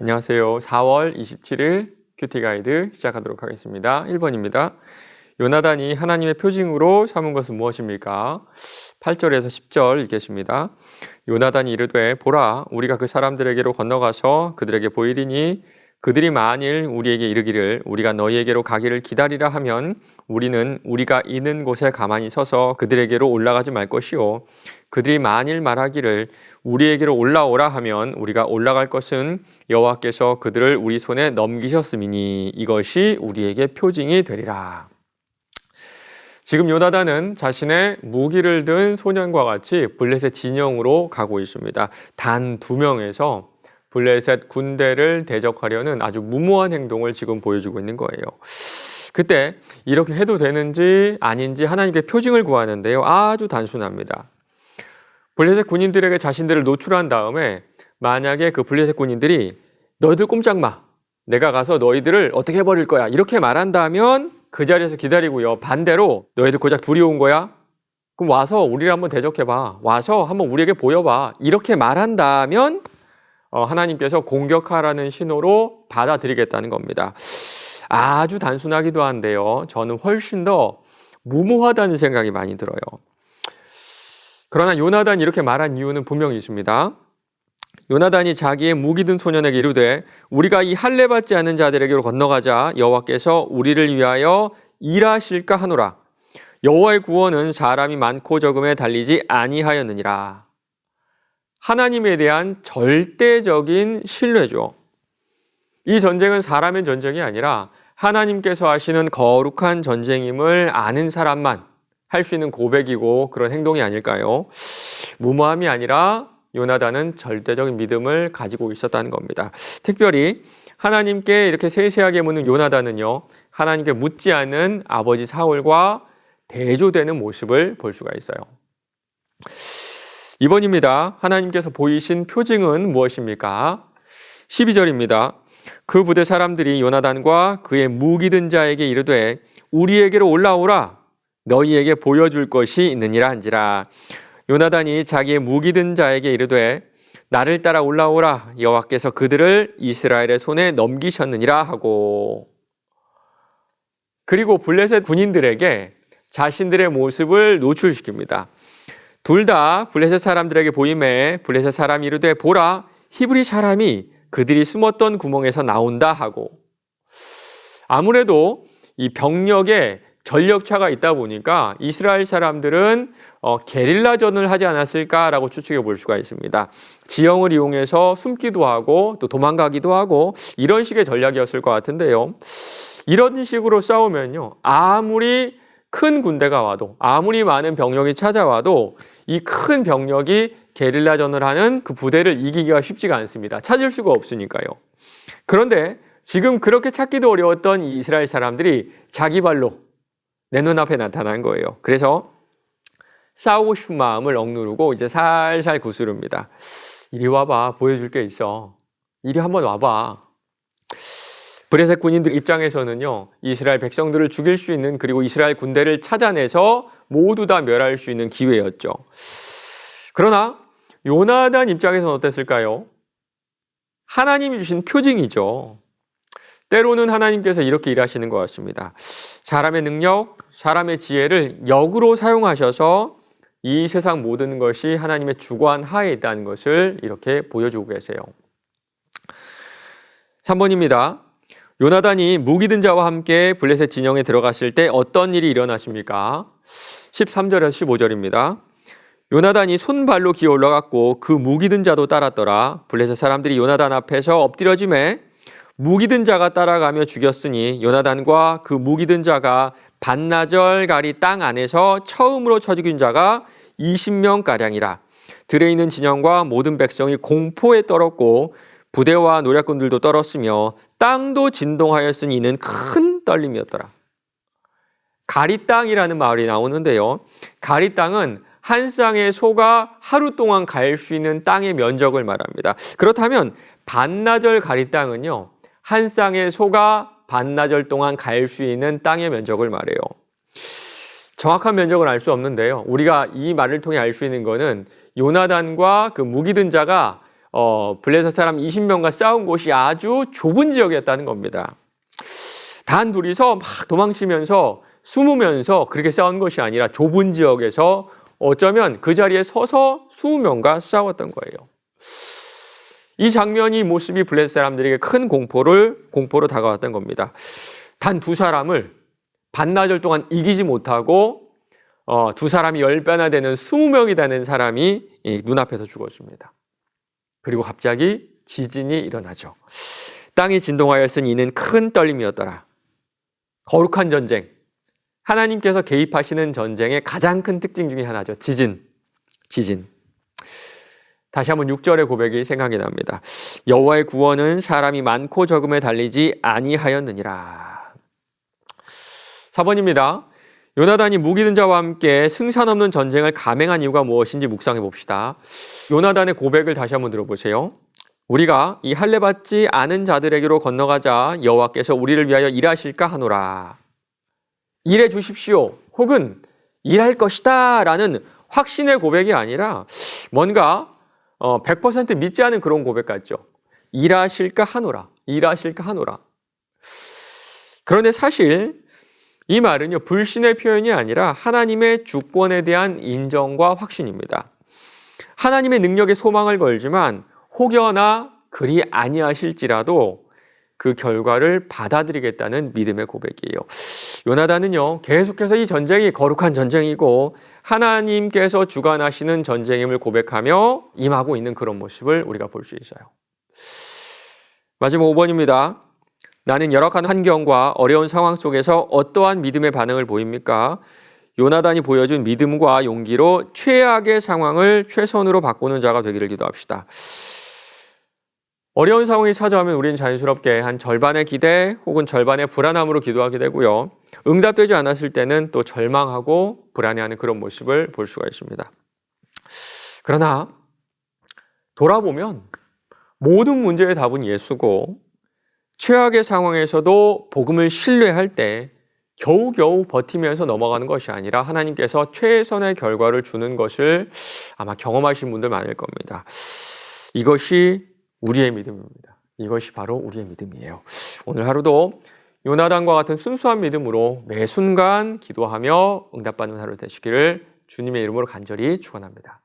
안녕하세요. 4월 27일 큐티 가이드 시작하도록 하겠습니다. 1번입니다. 요나단이 하나님의 표징으로 삼은 것은 무엇입니까? 8절에서 10절 읽겠습니다. 요나단이 이르되 보라 우리가 그 사람들에게로 건너가서 그들에게 보이리니 그들이 만일 우리에게 이르기를 우리가 너희에게로 가기를 기다리라 하면 우리는 우리가 있는 곳에 가만히 서서 그들에게로 올라가지 말 것이요 그들이 만일 말하기를 우리에게로 올라오라 하면 우리가 올라갈 것은 여호와께서 그들을 우리 손에 넘기셨음이니 이것이 우리에게 표징이 되리라. 지금 요나단은 자신의 무기를 든 소년과 같이 블레셋 진영으로 가고 있습니다. 단 2명에서 블레셋 군대를 대적하려는 아주 무모한 행동을 지금 보여주고 있는 거예요. 그때 이렇게 해도 되는지 아닌지 하나님께 표징을 구하는데요. 아주 단순합니다. 블레셋 군인들에게 자신들을 노출한 다음에 만약에 그 블레셋 군인들이 너희들 꼼짝 마. 내가 가서 너희들을 어떻게 해버릴 거야. 이렇게 말한다면 그 자리에서 기다리고요. 반대로 너희들 고작 둘이 온 거야? 그럼 와서 우리를 한번 대적해봐. 와서 한번 우리에게 보여봐. 이렇게 말한다면 하나님께서 공격하라는 신호로 받아들이겠다는 겁니다. 아주 단순하기도 한데요. 저는 훨씬 더 무모하다는 생각이 많이 들어요. 그러나 요나단이 이렇게 말한 이유는 분명히 있습니다. 요나단이 자기의 무기 든 소년에게 이르되 우리가 이 할례 받지 않는 자들에게로 건너가자 여호와께서 우리를 위하여 일하실까 하노라. 여호와의 구원은 사람이 많고 적음에 달리지 아니하였느니라. 하나님에 대한 절대적인 신뢰죠. 이 전쟁은 사람의 전쟁이 아니라 하나님께서 하시는 거룩한 전쟁임을 아는 사람만 할 수 있는 고백이고 그런 행동이 아닐까요? 무모함이 아니라 요나단은 절대적인 믿음을 가지고 있었다는 겁니다. 특별히 하나님께 이렇게 세세하게 묻는 요나단은요, 하나님께 묻지 않는 아버지 사울과 대조되는 모습을 볼 수가 있어요. 2번입니다. 하나님께서 보이신 표징은 무엇입니까? 12절입니다. 그 부대 사람들이 요나단과 그의 무기 든 자에게 이르되 우리에게로 올라오라 너희에게 보여줄 것이 있느니라 한지라. 요나단이 자기의 무기 든 자에게 이르되 나를 따라 올라오라 여호와께서 그들을 이스라엘의 손에 넘기셨느니라 하고, 그리고 블레셋 군인들에게 자신들의 모습을 노출시킵니다. 둘 다 블레셋 사람들에게 보임에 블레셋 사람이 이르되 보라 히브리 사람이 그들이 숨었던 구멍에서 나온다 하고, 아무래도 이 병력에 전력차가 있다 보니까 이스라엘 사람들은 게릴라전을 하지 않았을까라고 추측해 볼 수가 있습니다. 지형을 이용해서 숨기도 하고 또 도망가기도 하고 이런 식의 전략이었을 것 같은데요. 이런 식으로 싸우면요, 아무리 큰 군대가 와도 아무리 많은 병력이 찾아와도 이 큰 병력이 게릴라전을 하는 그 부대를 이기기가 쉽지가 않습니다. 찾을 수가 없으니까요. 그런데 지금 그렇게 찾기도 어려웠던 이 이스라엘 사람들이 자기 발로 내 눈앞에 나타난 거예요. 그래서 싸우고 싶은 마음을 억누르고 이제 살살 구스릅니다. 이리 와봐, 보여줄 게 있어. 이리 한번 와봐. 블레셋 군인들 입장에서는요, 이스라엘 백성들을 죽일 수 있는, 그리고 이스라엘 군대를 찾아내서 모두 다 멸할 수 있는 기회였죠. 그러나 요나단 입장에서는 어땠을까요? 하나님이 주신 표징이죠. 때로는 하나님께서 이렇게 일하시는 것 같습니다. 사람의 능력, 사람의 지혜를 역으로 사용하셔서 이 세상 모든 것이 하나님의 주관 하에 있다는 것을 이렇게 보여주고 계세요. 3번입니다. 요나단이 무기 든 자와 함께 블레셋 진영에 들어갔을 때 어떤 일이 일어났습니까? 13절에서 15절입니다. 요나단이 손발로 기어 올라갔고 그 무기 든 자도 따랐더라. 블레셋 사람들이 요나단 앞에서 엎드려지매 무기 든 자가 따라가며 죽였으니 요나단과 그 무기 든 자가 반나절가리 땅 안에서 처음으로 쳐 죽인 자가 20명가량이라. 들에 있는 진영과 모든 백성이 공포에 떨었고 부대와 노략군들도 떨었으며 땅도 진동하였으니 이는 큰 떨림이었더라. 가리땅이라는 말이 나오는데요. 가리땅은 한 쌍의 소가 하루 동안 갈 수 있는 땅의 면적을 말합니다. 그렇다면 반나절 가리땅은요, 한 쌍의 소가 반나절 동안 갈 수 있는 땅의 면적을 말해요. 정확한 면적은 알 수 없는데요. 우리가 이 말을 통해 알 수 있는 것은 요나단과 그 무기 든 자가 블레셋 사람 20명과 싸운 곳이 아주 좁은 지역이었다는 겁니다. 단 둘이서 막 도망치면서 숨으면서 그렇게 싸운 것이 아니라 좁은 지역에서 어쩌면 그 자리에 서서 20명과 싸웠던 거예요. 이 장면이 모습이 블레셋 사람들에게 큰 공포로 다가왔던 겁니다. 단 두 사람을 반나절 동안 이기지 못하고 두 사람이 10배나 되는 20명이 되는 사람이 눈앞에서 죽어줍니다. 그리고 갑자기 지진이 일어나죠. 땅이 진동하였으니 이는 큰 떨림이었더라. 거룩한 전쟁, 하나님께서 개입하시는 전쟁의 가장 큰 특징 중에 하나죠. 지진. 다시 한번 6절의 고백이 생각이 납니다. 여호와의 구원은 사람이 많고 적음에 달리지 아니하였느니라. 4번입니다. 요나단이 무기든 자와 함께 승산 없는 전쟁을 감행한 이유가 무엇인지 묵상해 봅시다. 요나단의 고백을 다시 한번 들어보세요. 우리가 이 할례 받지 않은 자들에게로 건너가자 여호와께서 우리를 위하여 일하실까 하노라. 일해 주십시오. 혹은 일할 것이다 라는 확신의 고백이 아니라 뭔가 100% 믿지 않은 그런 고백 같죠. 일하실까 하노라. 그런데 사실 이 말은요, 불신의 표현이 아니라 하나님의 주권에 대한 인정과 확신입니다. 하나님의 능력에 소망을 걸지만 혹여나 그리 아니하실지라도 그 결과를 받아들이겠다는 믿음의 고백이에요. 요나단은요, 계속해서 이 전쟁이 거룩한 전쟁이고 하나님께서 주관하시는 전쟁임을 고백하며 임하고 있는 그런 모습을 우리가 볼 수 있어요. 마지막 5번입니다. 나는 열악한 환경과 어려운 상황 속에서 어떠한 믿음의 반응을 보입니까? 요나단이 보여준 믿음과 용기로 최악의 상황을 최선으로 바꾸는 자가 되기를 기도합시다. 어려운 상황이 찾아오면 우리는 자연스럽게 한 절반의 기대 혹은 절반의 불안함으로 기도하게 되고요. 응답되지 않았을 때는 또 절망하고 불안해하는 그런 모습을 볼 수가 있습니다. 그러나 돌아보면 모든 문제의 답은 예수고 최악의 상황에서도 복음을 신뢰할 때 겨우겨우 버티면서 넘어가는 것이 아니라 하나님께서 최선의 결과를 주는 것을 아마 경험하신 분들 많을 겁니다. 이것이 우리의 믿음입니다. 이것이 바로 우리의 믿음이에요. 오늘 하루도 요나단과 같은 순수한 믿음으로 매 순간 기도하며 응답받는 하루 되시기를 주님의 이름으로 간절히 축원합니다.